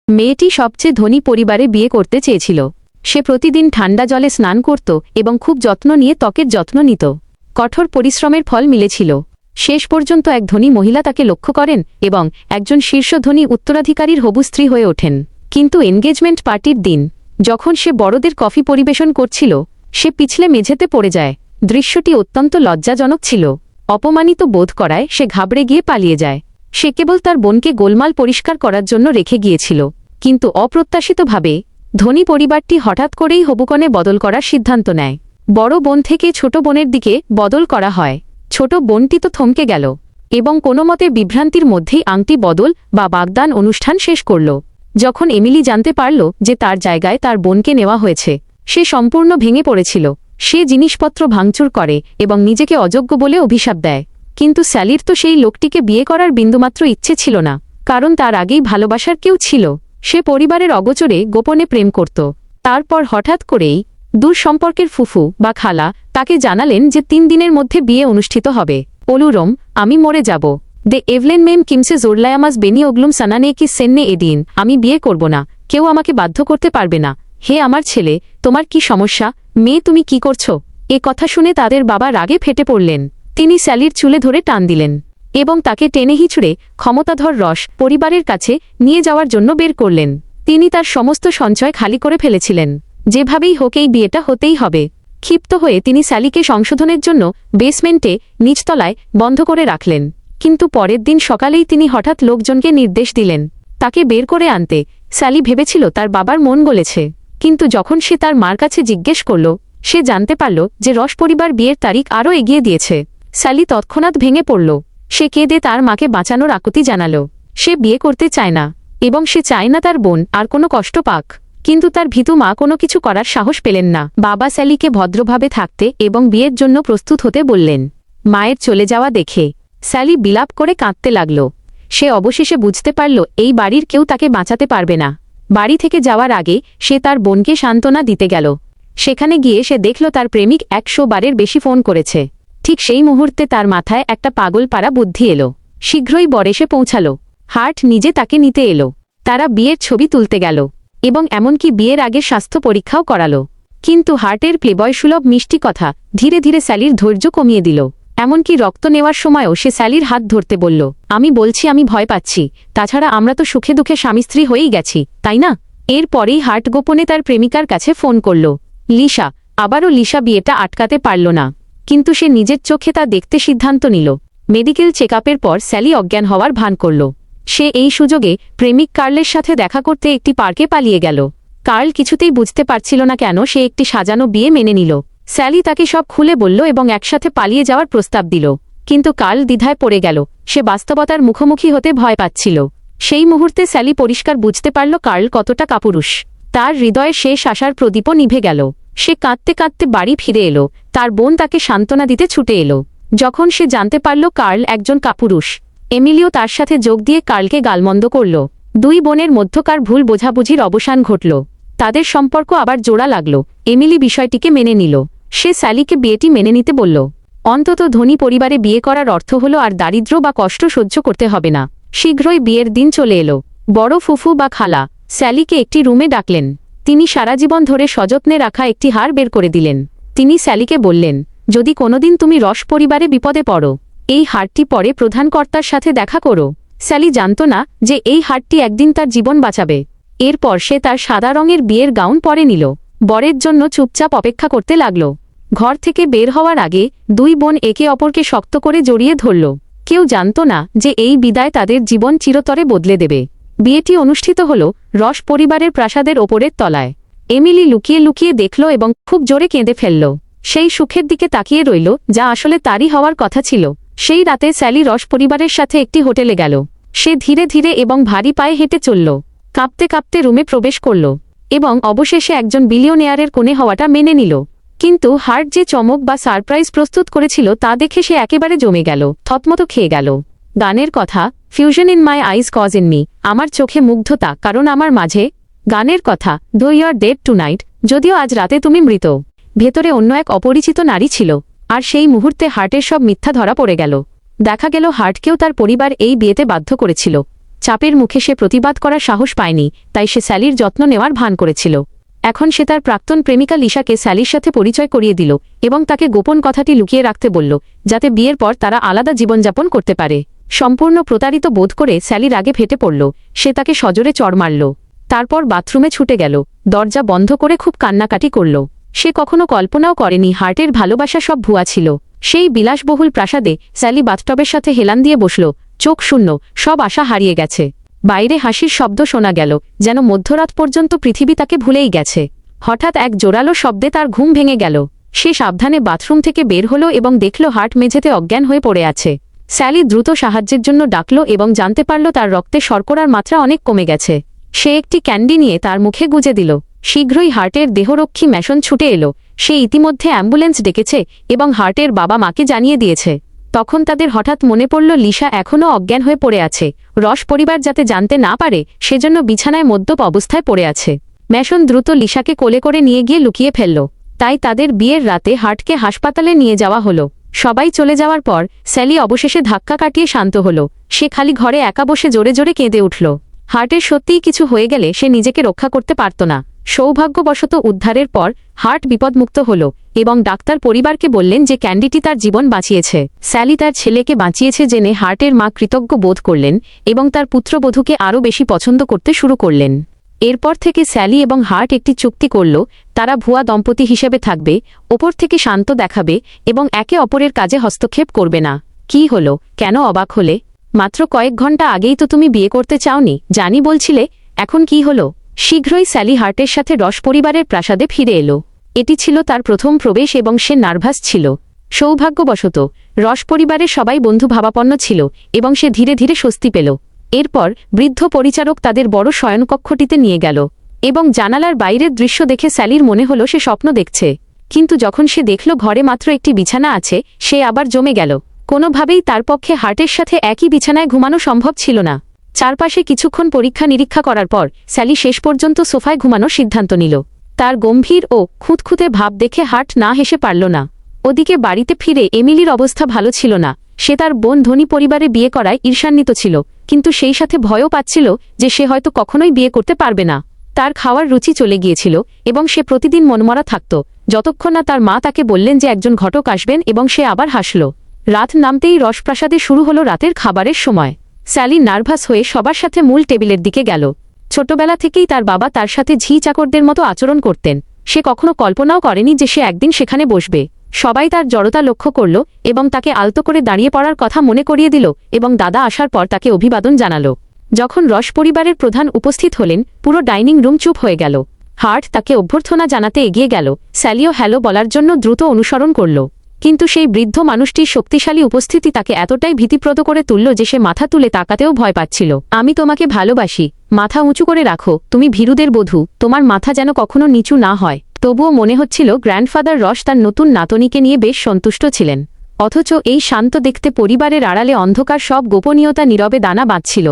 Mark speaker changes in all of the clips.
Speaker 1: মেয়েটি সবচেয়ে ধনী পরিবারে বিয়ে করতে চেয়েছিল। সে প্রতিদিন ঠান্ডা জলে স্নান করত এবং খুব যত্ন নিয়ে ত্বকের যত্ন নিত। কঠোর পরিশ্রমের ফল মিলেছিল। শেষ পর্যন্ত এক ধনী মহিলা তাকে লক্ষ্য করেন এবং একজন শীর্ষ ধনী উত্তরাধিকারীর হবু স্ত্রী হয়ে ওঠেন। কিন্তু এনগেজমেন্ট পার্টির দিন যখন সে বড়দের কফি পরিবেশন করছিল, সে পিছলে মেঝেতে পড়ে যায়। দৃশ্যটি অত্যন্ত লজ্জাজনক ছিল। অপমানিত বোধ করায় সে ঘাবড়ে গিয়ে পালিয়ে যায়। সে কেবল তার বোনকে গোলমাল পরিষ্কার করার জন্য রেখে গিয়েছিল। কিন্তু অপ্রত্যাশিতভাবে ধনী পরিবারটি হঠাৎ করেই হবুকনে বদল করার সিদ্ধান্ত নেয়। বড় বোন থেকে ছোট বোনের দিকে বদল করা হয়। ছোট বোনটি তো থমকে গেল এবং কোনোমতে বিভ্রান্তির মধ্যেই আংটি বদল বা বাগদান অনুষ্ঠান শেষ করল। যখন এমিলি জানতে পারল যে তার জায়গায় তার বোনকে নেওয়া হয়েছে, সে সম্পূর্ণ ভেঙে পড়েছিল। সে জিনিসপত্র ভাঙচুর করে এবং নিজেকে অযোগ্য বলে অভিশাপ দেয়। কিন্তু স্যালির তো সেই লোকটিকে বিয়ে করার বিন্দুমাত্র ইচ্ছে ছিল না, কারণ তার আগেই ভালোবাসার কেউ ছিল। সে পরিবারের অগোচরে গোপনে প্রেম করত। তারপর হঠাৎ করেই দূর সম্পর্কের ফুফু বা খালা তাকে জানালেন যে 3 দিনের মধ্যে বিয়ে অনুষ্ঠিত হবে। অলুরম, আমি মরে যাব। দে এভলেন মেম কিমসে জোরলায়ামাস বেনি ওগলুম সানানে কি সেন্নে এদিন, আমি বিয়ে করব না। কেউ আমাকে বাধ্য করতে পারবে না। হে আমার ছেলে, তোমার কি সমস্যা? মেয়ে, তুমি কি করছো? এ কথা শুনে তাদের বাবা রাগে ফেটে পড়লেন। তিনি স্যালির চুলে ধরে টান দিলেন এবং তাকে টেনে হিঁচড়ে ক্ষমতাধর রস পরিবারের কাছে নিয়ে যাওয়ার জন্য বের করলেন। তিনি তার সমস্ত সঞ্চয় খালি করে ফেলেছিলেন। যেভাবেই হোক এই বিয়েটা হতেই হবে। ক্ষিপ্ত হয়ে তিনি স্যালিকে সংশোধনের জন্য বেসমেন্টে নিচতলায় বন্ধ করে রাখলেন। কিন্তু পরের দিন সকালেই তিনি হঠাৎ লোকজনকে নির্দেশ দিলেন তাকে বের করে আনতে। স্যালি ভেবেছিল তার বাবার মন গলেছে, কিন্তু যখন সে তার মার কাছে জিজ্ঞেস করল, সে জানতে পারল যে রস পরিবার বিয়ের তারিখ আরও এগিয়ে দিয়েছে। স্যালি তৎক্ষণাৎ ভেঙে পড়ল। সে কেঁদে তার মাকে বাঁচানোর আকুতি জানাল। সে বিয়ে করতে চায় না এবং সে চায় না তার বোন আর কোনো কষ্ট পাক। কিন্তু তার ভীতু মা কোনো কিছু করার সাহস পেলেন না। বাবা স্যালিকে ভদ্রভাবে থাকতে এবং বিয়ের জন্য প্রস্তুত হতে বললেন। মায়ের চলে যাওয়া দেখে স্যালি বিলাপ করে কাঁদতে লাগল। সে অবশেষে বুঝতে পারল এই বাড়ির কেউ তাকে বাঁচাতে পারবে না। বাড়ি থেকে যাওয়ার আগে সে তার বোনকে সান্ত্বনা দিতে গেল। সেখানে গিয়ে সে দেখল তার প্রেমিক 100 বারের বেশি ফোন করেছে। ঠিক সেই মুহূর্তে তার মাথায় একটা পাগল পাড়া বুদ্ধি এলো। শীঘ্রই বর এসে পৌঁছাল। হার্ট নিজে তাকে নিতে এলো। তারা বিয়ের ছবি তুলতে গেল এবং এমনকি বিয়ের আগে স্বাস্থ্য পরীক্ষাও করালো। কিন্তু হার্টের প্লেবয়সুলভ মিষ্টি কথা ধীরে ধীরে স্যালির ধৈর্য কমিয়ে দিল। এমনকি রক্ত নেওয়ার সময়ও সে স্যালির হাত ধরতে বলল, আমি বলছি আমি ভয় পাচ্ছি। তাছাড়া আমরা তো সুখে দুঃখে স্বামী স্ত্রী হয়েই গেছি, তাই না? এরপরেই হার্ট গোপনে তার প্রেমিকার কাছে ফোন করল। লিসা। আবারও লিসা বিয়েটা আটকাতে পারল না, কিন্তু সে নিজের চোখে তা দেখতে সিদ্ধান্ত নিল। মেডিকেল চেকআপের পর স্যালি অজ্ঞান হওয়ার ভান করল। সে এই সুযোগে প্রেমিক কার্লের সাথে দেখা করতে একটি পার্কে পালিয়ে গেল। কার্ল কিছুতেই বুঝতে পারছিল না কেন সে একটি সাজানো বিয়ে মেনে নিল। স্যালি তাকে সব খুলে বলল এবং একসাথে পালিয়ে যাওয়ার প্রস্তাব দিল। কিন্তু কার্ল দ্বিধায় পড়ে গেল। সে বাস্তবতার মুখোমুখি হতে ভয় পাচ্ছিল। সেই মুহূর্তে স্যালি পরিষ্কার বুঝতে পারল কার্ল কতটা কাপুরুষ। তার হৃদয়ের শেষ আশার প্রদীপও নিভে গেল। সে কাঁদতে কাঁদতে বাড়ি ফিরে এলো। তার বোন তাকে সান্ত্বনা দিতে ছুটে এলো। যখন সে জানতে পারল কার্ল একজন কাপুরুষ, এমিলিও তার সাথে যোগ দিয়ে কার্লকে গালমন্দ করল। 2 বোনের মধ্যকার ভুল বোঝাবুঝির অবসান ঘটল। তাদের সম্পর্ক আবার জোড়া লাগল। এমিলি বিষয়টিকে মেনে নিল। সে স্যালিকে বিয়েটি মেনে নিতে বলল। অন্তত ধনী পরিবারে বিয়ে করার অর্থ হল আর দারিদ্র্য বা কষ্ট সহ্য করতে হবে না। শীঘ্রই বিয়ের দিন চলে এলো। বড় ফুফু বা খালা স্যালিকে একটি রুমে ডাকলেন। তিনি সারা জীবন ধরে সযত্নে রাখা একটি হার বের করে দিলেন। তিনি স্যালিকে বললেন, যদি কোনোদিন তুমি রস পরিবারে বিপদে পড়ো, এই হারটি পরে প্রধানকর্তার সাথে দেখা করো। স্যালি জানত না যে এই হারটি একদিন তার জীবন বাঁচাবে। এরপর সে তার সাদা রঙের বিয়ের গাউন পরে নিল। বরের জন্য চুপচাপ অপেক্ষা করতে লাগল। ঘর থেকে বের হওয়ার আগে 2 বোন একে অপরকে শক্ত করে জড়িয়ে ধরল। কেউ জানত না যে এই বিদায় তাদের জীবন চিরতরে বদলে দেবে। বিয়েটি অনুষ্ঠিত হল রস পরিবারের প্রাসাদের ওপরের তলায়। এমিলি লুকিয়ে লুকিয়ে দেখল এবং খুব জোরে কেঁদে ফেলল। সেই সুখের দিকে তাকিয়ে রইল যা আসলে তারই হওয়ার কথা ছিল। সেই রাতে স্যালি রস পরিবারের সাথে একটি হোটেলে গেল। সে ধীরে ধীরে এবং ভারী পায়ে হেঁটে চলল। কাঁপতে কাঁপতে রুমে প্রবেশ করল এবং অবশেষে একজন বিলিয়নেয়ারের কোণে হওয়াটা মেনে নিল। কিন্তু হার্ট যে চমক বা সারপ্রাইজ প্রস্তুত করেছিল তা দেখে সে একেবারে জমে গেল, থতমত খেয়ে গেল। গানের কথা, fusion in my eyes cause in me, আমার চোখে মুগ্ধতা কারণ আমার মাঝে। গানের কথা, দো ইউ আর ডেড টুনাইট, যদিও আজ রাতে তুমি মৃত। ভেতরে অন্য এক অপরিচিত নারী ছিল। আর সেই মুহূর্তে হার্টের সব মিথ্যা ধরা পড়ে গেল। দেখা গেল হার্টকেও তার পরিবার এই বিয়েতে বাধ্য করেছিল। চাপের মুখে সে প্রতিবাদ করার সাহস পায়নি, তাই সে স্যালির যত্ন নেওয়ার ভান করেছিল। এখন সে তার প্রাক্তন প্রেমিকা লিসাকে স্যালির সাথে পরিচয় করিয়ে দিল এবং তাকে গোপন কথাটি লুকিয়ে রাখতে বলল, যাতে বিয়ের পর তারা আলাদা জীবনযাপন করতে পারে। সম্পূর্ণ প্রতারিত বোধ করে স্যালি রাগে ফেটে পড়ল। সে তাকে সজোরে চড় মারল। তারপর বাথরুমে ছুটে গেল, দরজা বন্ধ করে খুব কান্নাকাটি করল। সে কখনো কল্পনাও করেনি হার্টের ভালোবাসা সব ভুয়া ছিল। সেই বিলাসবহুল প্রাসাদে স্যালি বাথটবের সাথে হেলান দিয়ে বসল, চোখ শূন্য, সব আশা হারিয়ে গেছে। বাইরে হাসির শব্দ শোনা গেল, যেন মধ্যরাত পর্যন্ত পৃথিবী তাকে ভুলেই গেছে। হঠাৎ এক জোরালো শব্দে তার ঘুম ভেঙে গেল। সে সাবধানে বাথরুম থেকে বের হল এবং দেখল হার্ট মেঝেতে অজ্ঞান হয়ে পড়ে আছে। স্যালি দ্রুত সাহায্যের জন্য ডাকল এবং জানতে পারল তার রক্তে শর্করার মাত্রা অনেক কমে গেছে। সে একটি ক্যান্ডি নিয়ে তার মুখে গুজে দিল। শীঘ্রই হার্টের দেহরক্ষী মেশন ছুটে এলো। সে ইতিমধ্যে অ্যাম্বুলেন্স ডেকেছে এবং হার্টের বাবা মাকে জানিয়ে দিয়েছে। তখন তাদের হঠাৎ মনে পড়ল লিসা এখনও অজ্ঞান হয়ে পড়ে আছে। রস পরিবার যাতে জানতে না পারে সেজন্য বিছানায় মদ্যপ অবস্থায় পড়ে আছে। মেশন দ্রুত লিসাকে কোলে করে নিয়ে গিয়ে লুকিয়ে ফেলল। তাই তাদের বিয়ের রাতে হার্টকে হাসপাতালে নিয়ে যাওয়া হলো। সবাই চলে যাওয়ার পর স্যালি অবশেষে ধাক্কা কাটিয়ে শান্ত হল। সে খালি ঘরে একা বসে জোরে জোরে কেঁদে উঠল। হার্টের সত্যিই কিছু হয়ে গেলে সে নিজেকে রক্ষা করতে পারত না। সৌভাগ্যবশত উদ্ধারের পর হার্ট বিপদমুক্ত হল এবং ডাক্তার পরিবারকে বললেন যে ক্যান্ডিটি তার জীবন বাঁচিয়েছে। স্যালি তার ছেলেকে বাঁচিয়েছে জেনে হার্টের মা কৃতজ্ঞ বোধ করলেন এবং তার পুত্রবধূকে আরও বেশি পছন্দ করতে শুরু করলেন। এরপর থেকে স্যালি এবং হার্ট একটি চুক্তি করল, তারা ভুয়া দম্পতি হিসেবে থাকবে, ওপর থেকে শান্ত দেখাবে এবং একে অপরের কাজে হস্তক্ষেপ করবে না। কি হলো? কেন অবাক হলে? মাত্র কয়েক ঘন্টা আগেই তো তুমি বিয়ে করতে চাওনি, জানি বলছিলে। এখন কি হলো? শীঘ্রই স্যালি হার্টের সাথে রস পরিবারের প্রাসাদে ফিরে এলো। এটি ছিল তার প্রথম প্রবেশ এবং সে নার্ভাস ছিল। সৌভাগ্যবশত রস পরিবারের সবাই বন্ধু ভাবাপন্ন ছিল এবং সে ধীরে ধীরে স্বস্তি পেল। এরপর বৃদ্ধ পরিচারক তাদের বড় শয়নকক্ষটিতে নিয়ে গেল এবং জানালার বাইরের দৃশ্য দেখে স্যালির মনে হলো সে স্বপ্ন দেখছে। কিন্তু যখন সে দেখল ঘরে মাত্র একটি বিছানা আছে, সে আবার জমে গেল। কোনোভাবেই তার পক্ষে হার্টের সাথে একই বিছানায় ঘুমানো সম্ভব ছিল না। চারপাশে কিছুক্ষণ পরীক্ষা নিরীক্ষা করার পর স্যালি শেষ পর্যন্ত সোফায় ঘুমানোর সিদ্ধান্ত নিল। তার গম্ভীর ও খুঁতখুঁতে ভাব দেখে হার্ট না হেসে পারল না। ওদিকে বাড়িতে ফিরে এমিলির অবস্থা ভালো ছিল না। সে তার বোন ধনী পরিবারে বিয়ে করায় ঈর্ষান্বিত ছিল, কিন্তু সেই সাথে ভয়ও পাচ্ছিল যে সে হয়তো কখনোই বিয়ে করতে পারবে না। তার খাওয়ার রুচি চলে গিয়েছিল এবং সে প্রতিদিন মনমরা থাকত, যতক্ষণ না তার মা তাকে বললেন যে একজন ঘটক আসবেন এবং সে আবার হাসল। রাত নামতেই রসপ্রাসাদে শুরু হলো রাতের খাবারের সময়। স্যালি নার্ভাস হয়ে সবার সাথে মূল টেবিলের দিকে গেল। ছোটবেলা থেকেই তার বাবা তার সাথে ঝি চাকরদের মতো আচরণ করতেন। সে কখনো কল্পনাও করেনি যে সে একদিন সেখানে বসবে। সবাই তার জড়তা লক্ষ্য করল এবং তাকে আলতো করে দাঁড়িয়ে পড়ার কথা মনে করিয়ে দিল এবং দাদা আসার পর তাকে অভিবাদন জানালো। যখন রস পরিবারের প্রধান উপস্থিত হলেন, পুরো ডাইনিং রুম চুপ হয়ে গেল। হার্ট তাকে অভ্যর্থনা জানাতে এগিয়ে গেল। স্যালিও হ্যালো বলার জন্য দ্রুত অনুসরণ করল, কিন্তু সেই বৃদ্ধ মানুষটির শক্তিশালী উপস্থিতি তাকে এতটাই ভীতিপ্রদ করে তুলল যে সে মাথা তুলে তাকাতেও ভয় পাচ্ছিল। আমি তোমাকে ভালোবাসি, মাথা উঁচু করে রাখো, তুমি ভীরুদের বধূ, তোমার মাথা যেন কখনো নিচু না হয়। তবুও মনে হচ্ছিল গ্র্যান্ডফাদার রস তার নতুন নাতনিকে নিয়ে বেশ সন্তুষ্ট ছিলেন। অথচ এই শান্ত দেখতে পরিবারের আড়ালে অন্ধকার সব গোপনীয়তা নীরবে দানা বাঁধছিল।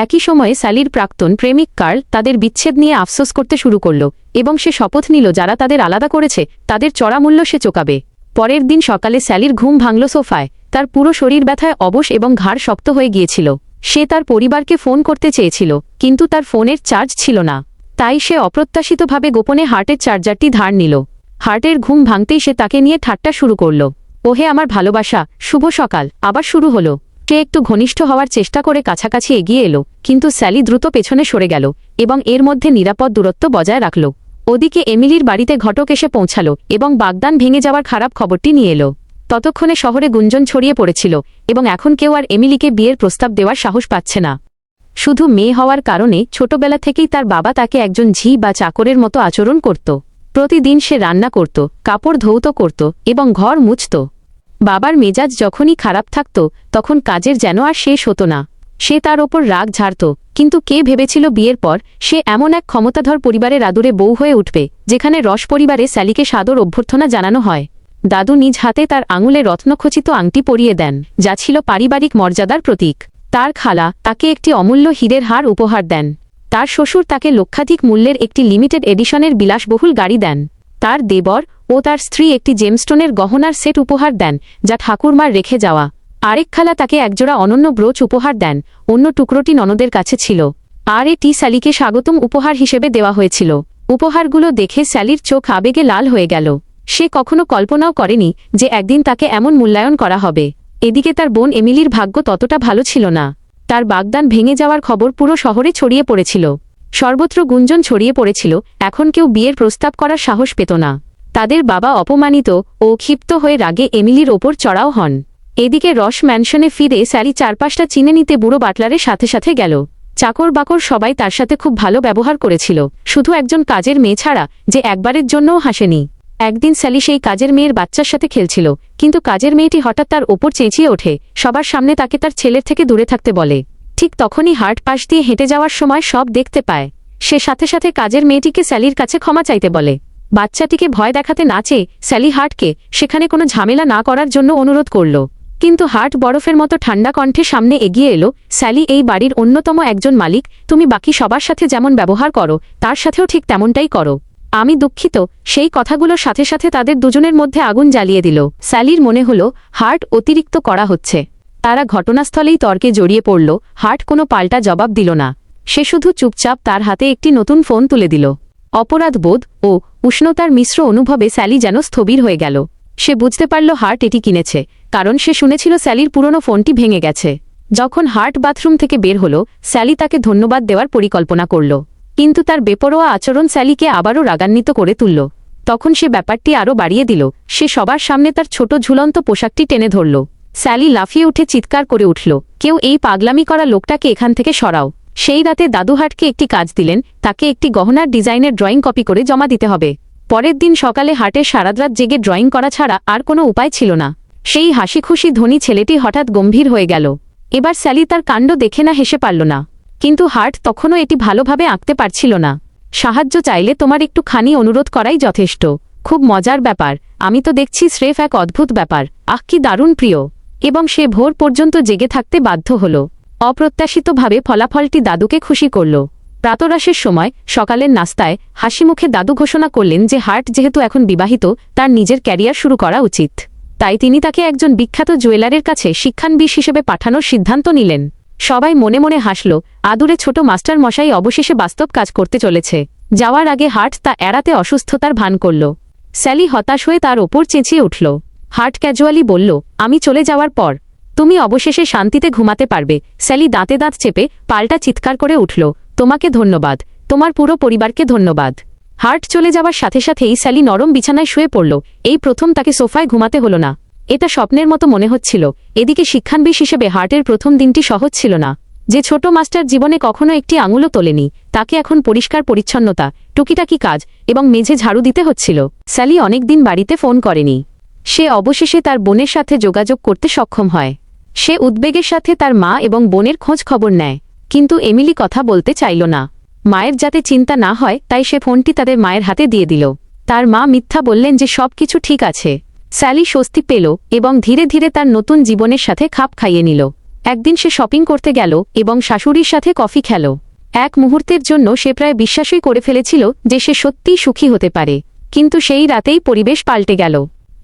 Speaker 1: একই সময়ে স্যালির প্রাক্তন প্রেমিক কার্ল তাদের বিচ্ছেদ নিয়ে আফসোস করতে শুরু করল এবং সে শপথ নিল যারা তাদের আলাদা করেছে তাদের চড়া মূল্য সে চোকাবে। পরের দিন সকালে স্যালির ঘুম ভাঙল সোফায়। তার পুরো শরীর ব্যথায় অবশ এবং ঘাড় শক্ত হয়ে গিয়েছিল। সে তার পরিবারকে ফোন করতে চেয়েছিল, কিন্তু তার ফোনের চার্জ ছিল না। তাই সে অপ্রত্যাশিতভাবে গোপনে হার্টের চার্জারটি ধার নিল। হার্টের ঘুম ভাঙতেই সে তাকে নিয়ে ঠাট্টা শুরু করল। ওহে আমার ভালোবাসা, শুভ সকাল। আবার শুরু হলো। সে একটু ঘনিষ্ঠ হওয়ার চেষ্টা করে কাছাকাছি এগিয়ে এলো, কিন্তু স্যালি দ্রুত পেছনে সরে গেল এবং এর মধ্যে নিরাপদ দূরত্ব বজায় রাখল। ওদিকে এমিলির বাড়িতে ঘটক এসে পৌঁছালো এবং বাগদান ভেঙে যাওয়ার খারাপ খবরটি নিয়ে এলো। ততক্ষণে শহরে গুঞ্জন ছড়িয়ে পড়েছিল এবং এখন কেউ আর এমিলিকে বিয়ের প্রস্তাব দেওয়ার সাহস পাচ্ছে না। শুধু মেয়ে হওয়ার কারণে ছোটবেলা থেকেই তার বাবা তাকে একজন ঝি বা চাকরের মতো আচরণ করত। প্রতিদিন সে রান্না করত, কাপড় ধৌত করত এবং ঘর মুছত। বাবার মেজাজ যখনই খারাপ থাকত তখন কাজের যেন আর শেষ হতো না। সে তার ওপর রাগ ঝাড়ত, কিন্তু কে ভেবেছিল বিয়ের পর সে এমন এক ক্ষমতাধর পরিবারের আদুরে বউ হয়ে উঠবে যেখানে রস পরিবারে স্যালিকে সাদর অভ্যর্থনা জানানো হয়। দাদু নিজ হাতে তার আঙুলে রত্নখচিত আংটি পরিয়ে দেন, যা ছিল পারিবারিক মর্যাদার প্রতীক। তার খালা তাকে একটি অমূল্য হীরের হার উপহার দেন। তার শ্বশুর তাকে লক্ষাধিক মূল্যের একটি লিমিটেড এডিশনের বিলাসবহুল গাড়ি দেন। তার দেবর ও তার স্ত্রী একটি জেমস্টোনের গহনার সেট উপহার দেন, যা ঠাকুরমার রেখে যাওয়া। আরেক খালা তাকে একজোড়া অনন্য ব্রোচ উপহার দেন, অন্য টুকরোটি ননদের কাছে ছিল, আর এটি স্যালিকে স্বাগতম উপহার হিসেবে দেওয়া হয়েছিল। উপহারগুলো দেখে স্যালির চোখ আবেগে লাল হয়ে গেল। সে কখনো কল্পনাও করেনি যে একদিন তাকে এমন মূল্যায়ন করা হবে। এদিকে তার বোন এমিলির ভাগ্য ততটা ভালো ছিল না। তার বাগদান ভেঙে যাওয়ার খবর পুরো শহরে ছড়িয়ে পড়েছিল। সর্বত্র গুঞ্জন ছড়িয়ে পড়েছিল, এখন কেউ বিয়ের প্রস্তাব করার সাহস পেত না। তাদের বাবা অপমানিত ও ক্ষিপ্ত হয়ে রাগে এমিলির ওপর চড়াও হন। এদিকে রস ম্যানশনে ফিরে স্যালি চারপাশটা চিনে নিতে বুড়ো বাটলারের সাথে সাথে গেল। চাকর বাকর সবাই তার সাথে খুব ভালো ব্যবহার করেছিল, শুধু একজন কাজের মেয়ে ছাড়া, যে একবারের জন্যও হাসেনি। একদিন স্যালি সেই কাজের মেয়ের বাচ্চার সাথে খেলছিল, কিন্তু কাজের মেয়েটি হঠাৎ তার ওপর চেঁচিয়ে ওঠে, সবার সামনে তাকে তার ছেলের থেকে দূরে থাকতে বলে। ঠিক তখনই হার্ট পাশ দিয়ে হেঁটে যাওয়ার সময় সব দেখতে পায়। সে সাথে সাথে কাজের মেয়েটিকে স্যালির কাছে ক্ষমা চাইতে বলে। বাচ্চাটিকে ভয় দেখাতে না চেয়ে স্যালি হার্টকে সেখানে কোনো ঝামেলা না করার জন্য অনুরোধ করল। কিন্তু হার্ট বরফের মতো ঠান্ডা কণ্ঠে সামনে এগিয়ে এলো, স্যালি এই বাড়ির অন্যতম একজন মালিক, তুমি বাকি সবার সাথে যেমন ব্যবহার করো তার সাথেও ঠিক তেমনটাই করো। আমি দুঃখিত। সেই কথাগুলোর সাথে সাথে তাদের দুজনের মধ্যে আগুন জ্বালিয়ে দিল। স্যালির মনে হলো হার্ট অতিরিক্ত করা হচ্ছে। তারা ঘটনাস্থলেই তর্কে জড়িয়ে পড়ল। হার্ট কোনো পাল্টা জবাব দিল না। সে শুধু চুপচাপ তার হাতে একটি নতুন ফোন তুলে দিল। অপরাধবোধ ও উষ্ণতার মিশ্র অনুভবে স্যালি যেন স্থবির হয়ে গেল। সে বুঝতে পারল হার্ট এটি কিনেছে, কারণ সে শুনেছিল স্যালির পুরনো ফোনটি ভেঙে গেছে। যখন হার্ট বাথরুম থেকে বের হল, স্যালি তাকে ধন্যবাদ দেওয়ার পরিকল্পনা করল, কিন্তু তার বেপরোয়া আচরণ স্যালিকে আবারও রাগান্বিত করে তুলল। তখন সে ব্যাপারটি আরও বাড়িয়ে দিল। সে সবার সামনে তার ছোট ঝুলন্ত পোশাকটি টেনে ধরল। স্যালি লাফিয়ে উঠে চিৎকার করে উঠল, কেউ এই পাগলামি করা লোকটাকে এখান থেকে সরাও। সেই রাতে দাদু হার্টকে একটি কাজ দিলেন, তাকে একটি গহনার ডিজাইনের ড্রয়িং কপি করে জমা দিতে হবে। পরের দিন সকালে হার্টের সারারাত জেগে ড্রয়িং করা ছাড়া আর কোনো উপায় ছিল না। সেই হাসিখুশি ধনী ছেলেটি হঠাৎ গম্ভীর হয়ে গেল। এবার স্যালি তার কাণ্ড দেখে না হেসে পারল না। কিন্তু হার্ট তখনও এটি ভালোভাবে আঁকতে পারছিল না। সাহায্য চাইলে তোমার একটু খানি অনুরোধ করাই যথেষ্ট। খুব মজার ব্যাপার, আমি তো দেখছি স্রেফ এক অদ্ভুত ব্যাপার। আহ, কি দারুণ প্রিয়। এবং সে ভোর পর্যন্ত জেগে থাকতে বাধ্য হল। অপ্রত্যাশিতভাবে ফলাফলটি দাদুকে খুশি করল। প্রাতরাশের সময় সকালের নাস্তায় হাসিমুখে দাদু ঘোষণা করলেন যে হার্ট যেহেতু এখন বিবাহিত, তার নিজের ক্যারিয়ার শুরু করা উচিত। তাই তিনি তাকে একজন বিখ্যাত জুয়েলারের কাছে শিক্ষানবিশ হিসেবে পাঠানোর সিদ্ধান্ত নিলেন। সবাই মনে মনে হাসল। আদুরে ছোট মাস্টার মশাই অবশেষে বাস্তব কাজ করতে চলেছে। যাওয়ার আগে হার্ট তা এড়াতে অসুস্থতার ভান করল। স্যালি হতাশ হয়ে তার ওপর চেঁচিয়ে উঠল। হার্ট ক্যাজুয়ালি বলল, আমি চলে যাওয়ার পর তুমি অবশেষে শান্তিতে ঘুমাতে পারবে। স্যালি দাঁতে দাঁত চেপে পাল্টা চিৎকার করে উঠল, তোমাকে ধন্যবাদ, তোমার পুরো পরিবারকে ধন্যবাদ। হার্ট চলে যাওয়ার সাথে সাথেই স্যালি নরম বিছানায় শুয়ে পড়ল। এই প্রথম তাকে সোফায় ঘুমাতে হল না। এটা স্বপ্নের মতো মনে হচ্ছিল। এদিকে শিক্ষানবিশ হিসেবে হার্টের প্রথম দিনটি সহজ ছিল না। যে ছোট মাস্টার জীবনে কখনো একটি আঙুলও তোলেনি, তাকে এখন পরিষ্কার পরিচ্ছন্নতা, টুকিটাকি কাজ এবং মেঝে ঝাড়ু দিতে হচ্ছিল। স্যালি অনেকদিন বাড়িতে ফোন করেনি। সে অবশেষে তার বোনের সাথে যোগাযোগ করতে সক্ষম হয়। সে উদ্বেগের সাথে তার মা এবং বোনের খোঁজ খবর নেয়, কিন্তু এমিলি কথা বলতে চাইল না। মায়ের যাতে চিন্তা না হয় তাই সে ফোনটি তাদের মায়ের হাতে দিয়ে দিল। তার মা মিথ্যা বললেন যে সব কিছু ঠিক আছে। স্যালি স্বস্তি পেল এবং ধীরে ধীরে তার নতুন জীবনের সাথে খাপ খাইয়ে নিল। একদিন সে শপিং করতে গেল এবং শাশুড়ির সাথে কফি খেল। এক মুহূর্তের জন্য সে প্রায় বিশ্বাসই করে ফেলেছিল যে সে সত্যিই সুখী হতে পারে। কিন্তু সেই রাতেই পরিবেশ পাল্টে গেল।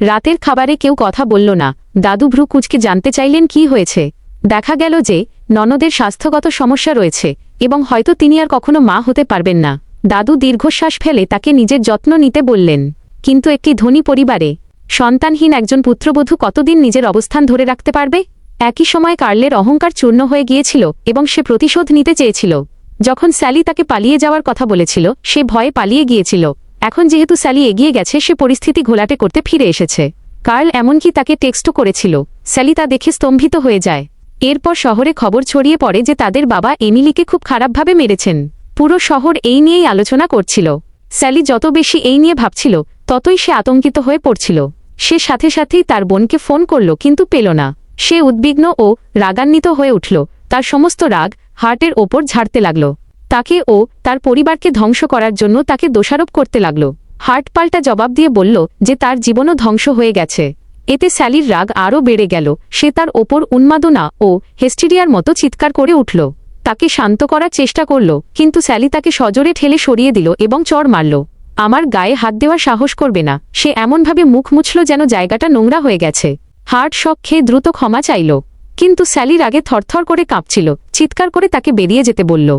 Speaker 1: রাতের খাবারে কেউ কথা বলল না। দাদু ভ্রু কুঁচকে জানতে চাইলেন কি হয়েছে। দেখা গেল যে ননদের স্বাস্থ্যগত সমস্যা রয়েছে এবং হয়তো তিনি আর কখনো মা হতে পারবেন না। দাদু দীর্ঘশ্বাস ফেলে তাকে নিজের যত্ন নিতে বললেন। কিন্তু একটি ধনী পরিবারে সন্তানহীন একজন পুত্রবধূ কতদিন নিজের অবস্থান ধরে রাখতে পারবে? একই সময় কার্লের অহংকার চূর্ণ হয়ে গিয়েছিল এবং সে প্রতিশোধ নিতে চেয়েছিল। যখন স্যালি তাকে পালিয়ে যাওয়ার কথা বলেছিল, সে ভয়ে পালিয়ে গিয়েছিল। এখন যেহেতু স্যালি এগিয়ে গেছে, সে পরিস্থিতি ঘোলাটে করতে ফিরে এসেছে। কার্ল এমনকি তাকে টেক্সটও করেছিল। স্যালি তা দেখে স্তম্ভিত হয়ে যায়। এরপর শহরে খবর ছড়িয়ে পড়ে যে তাদের বাবা এমিলিকে খুব খারাপভাবে মেরেছেন। পুরো শহর এই নিয়েই আলোচনা করছিল। স্যালি যত বেশি এই নিয়ে ভাবছিল, ততই সে আতঙ্কিত হয়ে পড়ছিল। সে সাথে সাথেই তার বোনকে ফোন করল, কিন্তু পেল না। সে উদ্বিগ্ন ও রাগান্বিত হয়ে উঠল। তার সমস্ত রাগ হার্টের ওপর ঝাড়তে লাগল। তাকে ও তার পরিবারকে ধ্বংস করার জন্য তাকে দোষারোপ করতে লাগল। হার্ট পাল্টা জবাব দিয়ে বলল যে তার জীবনও ধ্বংস হয়ে গেছে। এতে স্যালির রাগ আরও বেড়ে গেল। সে তার ওপর উন্মাদনা ও হিস্টেরিয়ার মতো চিৎকার করে উঠল। তাকে শান্ত করার চেষ্টা করল, কিন্তু স্যালি তাকে সজোরে ঠেলে সরিয়ে দিল এবং চড় মারল। আমার গায়ে হাত দেওয়ার সাহস করবে না। সে এমনভাবে মুখ মুছল যেন জায়গাটা নোংরা হয়ে গেছে। হার্ট শক খেয়ে দ্রুত ক্ষমা চাইল, কিন্তু স্যালির আগে থরথর করে কাঁপছিল, চিৎকার করে তাকে বেরিয়ে যেতে বলল।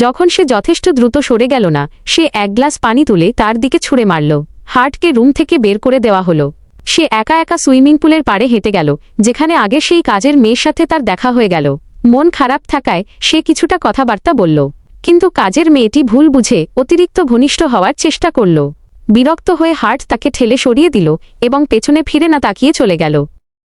Speaker 1: যখন সে যথেষ্ট দ্রুত সরে গেল না, সে এক গ্লাস পানি তুলে তার দিকে ছুঁড়ে মারল। হার্টকে রুম থেকে বের করে দেওয়া হলো। সে একা একা সুইমিং পুলের পাড়ে হেঁটে গেল, যেখানে আগে সেই কাজের মেয়ের সাথে তার দেখা হয়ে গেল। মন খারাপ থাকায় সে কিছুটা কথাবার্তা বলল, কিন্তু কাজের মেয়েটি ভুল বুঝে অতিরিক্ত ঘনিষ্ঠ হওয়ার চেষ্টা করল। বিরক্ত হয়ে হার্ট তাকে ঠেলে সরিয়ে দিল এবং পেছনে ফিরে না তাকিয়ে চলে গেল।